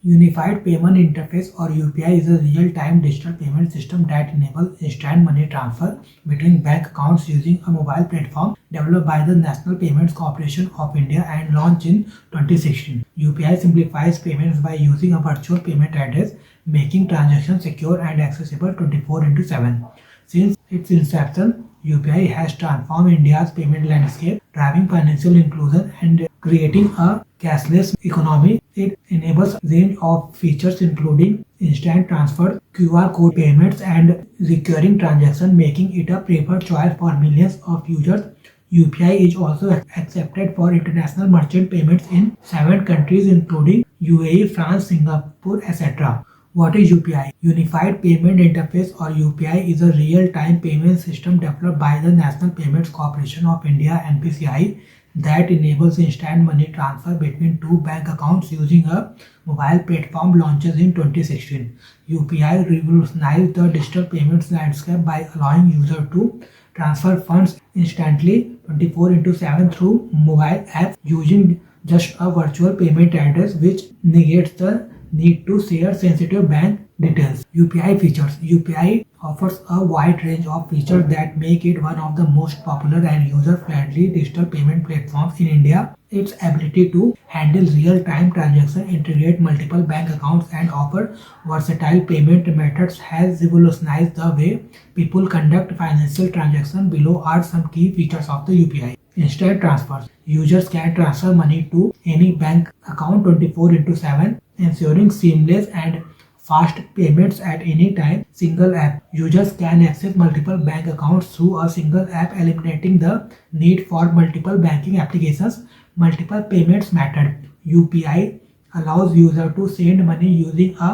Unified Payment Interface or UPI is a real-time digital payment system that enables instant money transfer between bank accounts using a mobile platform developed by the National Payments Corporation of India and launched in 2016. UPI simplifies payments by using a virtual payment address, making transactions secure and accessible 24/7. Since its inception, UPI has transformed India's payment landscape, driving financial inclusion and creating a cashless economy. It enables a range of features including instant transfer, QR code payments, and recurring transactions, making it a preferred choice for millions of users. UPI is also accepted for international merchant payments in 7 countries including UAE, France, Singapore, etc. What is UPI? Unified Payment Interface or UPI is a real-time payment system developed by the National Payments Corporation of India (NPCI) that enables instant money transfer between two bank accounts using a mobile platform launched in 2016. UPI revolutionized the digital payments landscape by allowing users to transfer funds instantly 24/7 through mobile apps using just a virtual payment address, which negates the need to share sensitive bank details. UPI features. UPI offers a wide range of features that make it one of the most popular and user-friendly digital payment platforms in India. Its ability to handle real-time transactions, integrate multiple bank accounts, and offer versatile payment methods has revolutionized the way people conduct financial transactions. Below are some key features of the UPI. Instant transfers. Users can transfer money to any bank account 24/7, ensuring seamless and fast payments at any time. Single app. Users can access multiple bank accounts through a single app, eliminating the need for multiple banking applications. Multiple payments method. UPI allows users to send money using a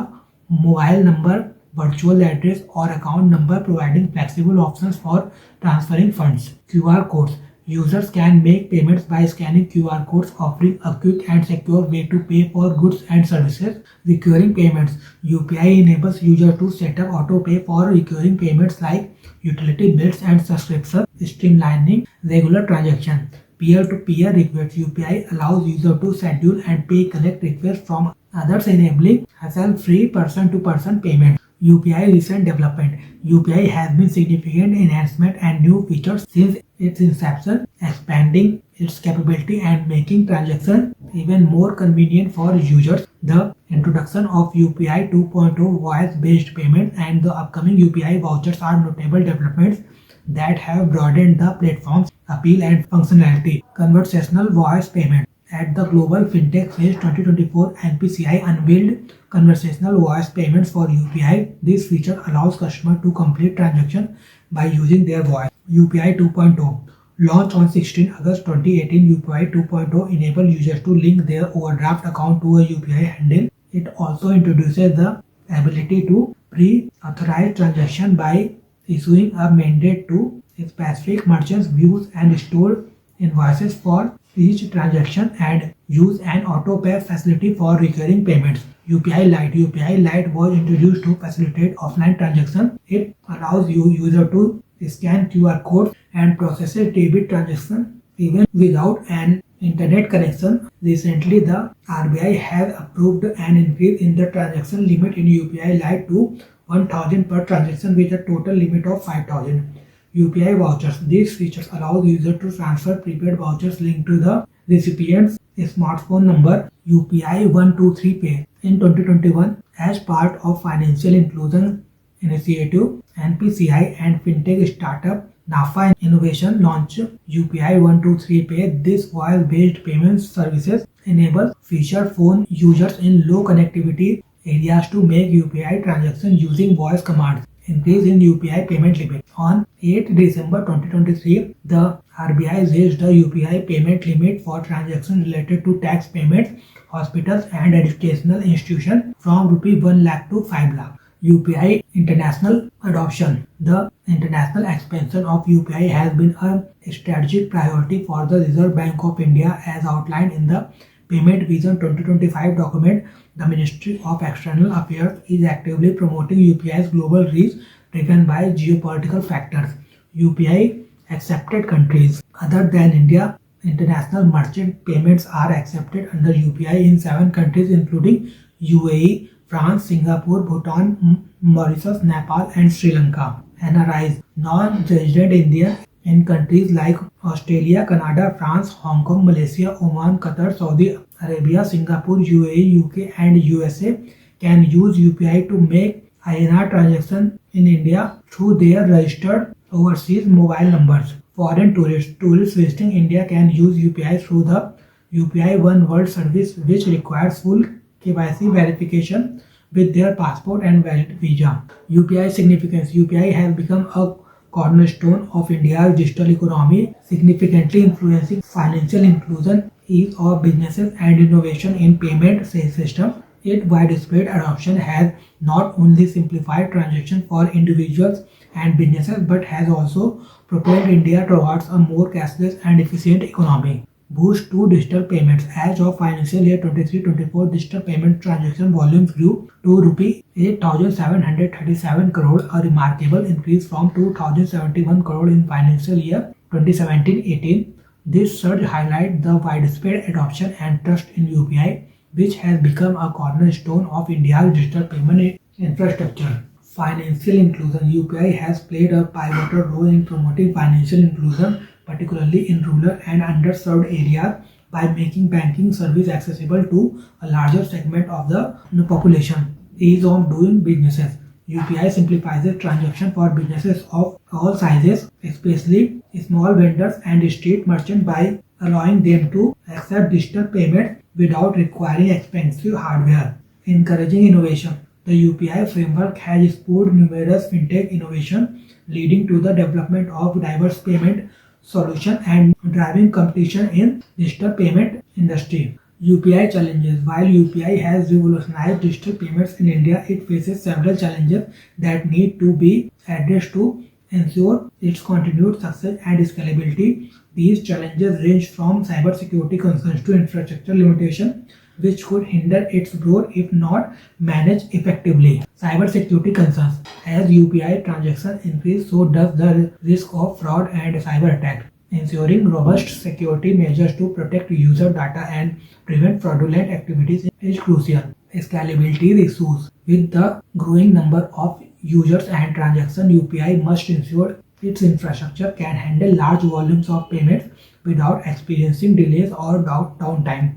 mobile number, virtual address, or account number, providing flexible options for transferring funds. QR codes. Users can make payments by scanning QR codes, offering a quick and secure way to pay for goods and services. Recurring payments. UPI enables users to set up auto pay for recurring payments like utility bills and subscriptions, streamlining regular transactions. Peer-to-peer requests. UPI allows users to schedule and pay collect requests from others, enabling hassle-free person-to-person payment. UPI recent development. UPI has been significant enhancement and new features since its inception, expanding its capability and making transactions even more convenient for users. The introduction of UPI 2.0 voice-based payment and the upcoming UPI vouchers are notable developments that have broadened the platform's appeal and functionality. Conversational voice payment. At the Global FinTech Phase 2024, NPCI unveiled conversational voice payments for UPI. This feature allows customers to complete transactions by using their voice. UPI 2.0. Launched on 16 August 2018, UPI 2.0 enables users to link their overdraft account to a UPI handle. It also introduces the ability to pre-authorize transactions by issuing a mandate to specific merchants views and store invoices for each transaction and use an auto pay facility for recurring payments. UPI Lite. UPI Lite was introduced to facilitate offline transactions. It allows user to scan QR codes and process debit transactions even without an internet connection. Recently, the RBI has approved an increase in the transaction limit in UPI Lite to 1,000 per transaction with a total limit of 5,000. UPI vouchers. These features allow users to transfer prepaid vouchers linked to the recipient's smartphone number. UPI 123 Pay. In 2021, as part of Financial Inclusion Initiative, NPCI and fintech startup NAFA Innovation launched UPI 123 Pay. This voice-based payment services enable feature phone users in low connectivity areas to make UPI transactions using voice commands. Increase in UPI payment limit. On 8 December 2023, the RBI raised the UPI payment limit for transactions related to tax payments, hospitals and educational institutions from Rs 1 lakh to 5 lakh. UPI international adoption. The international expansion of UPI has been a strategic priority for the Reserve Bank of India as outlined in the Payment Vision 2025 document. The Ministry of External Affairs is actively promoting UPI's global reach driven by geopolitical factors. UPI accepted countries other than India international merchant payments are accepted under UPI in 7 countries including UAE, France, Singapore, Bhutan, Mauritius, Nepal and Sri Lanka. NRIs, non-resident Indian in countries like Australia, Canada, France, Hong Kong, Malaysia, Oman, Qatar, Saudi Arabia, Singapore, UAE, UK and USA can use UPI to make INR transactions in India through their registered overseas mobile numbers. Foreign tourists visiting India can use UPI through the UPI One World service, which requires full KYC verification with their passport and valid visa. UPI significance. UPI has become a cornerstone of India's digital economy, significantly influencing financial inclusion, ease of businesses and innovation in payment systems. Its widespread adoption has not only simplified transactions for individuals and businesses but has also propelled India towards a more cashless and efficient economy. Boost to digital payments. As of financial year 23-24, digital payment transaction volumes grew to Rupee 8,737 crore, a remarkable increase from 2,071 crore in financial year 2017-18. This surge highlights the widespread adoption and trust in UPI, which has become a cornerstone of India's digital payment infrastructure. Financial inclusion. UPI has played a pivotal role in promoting financial inclusion, particularly in rural and underserved areas, by making banking service accessible to a larger segment of the population. Ease of doing businesses. UPI simplifies transactions for businesses of all sizes, especially small vendors and street merchants, by allowing them to accept digital payments without requiring expensive hardware. Encouraging innovation. The UPI framework has spurred numerous fintech innovations, leading to the development of diverse payment solutions and driving competition in digital payment industry. UPI challenges. While UPI has revolutionized digital payments in India, it faces several challenges that need to be addressed to ensure its continued success and scalability. These challenges range from cybersecurity concerns to infrastructure limitations, which could hinder its growth if not managed effectively. Cybersecurity concerns. As UPI transactions increase, so does the risk of fraud and cyber attack. Ensuring robust security measures to protect user data and prevent fraudulent activities is crucial. Scalability issues. With the growing number of users and transactions, UPI must ensure its infrastructure can handle large volumes of payments without experiencing delays or downtime.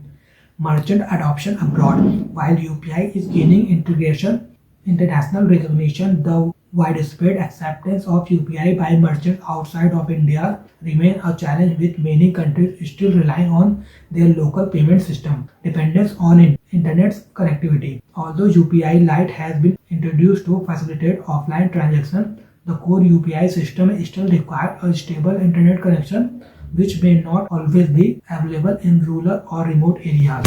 Merchant adoption abroad. While UPI is gaining international recognition, the widespread acceptance of UPI by merchants outside of India remains a challenge, with many countries still relying on their local payment system dependence on internet connectivity. Although UPI Lite has been introduced to facilitate offline transactions, the core UPI system still requires a stable internet connection, which may not always be available in rural or remote areas.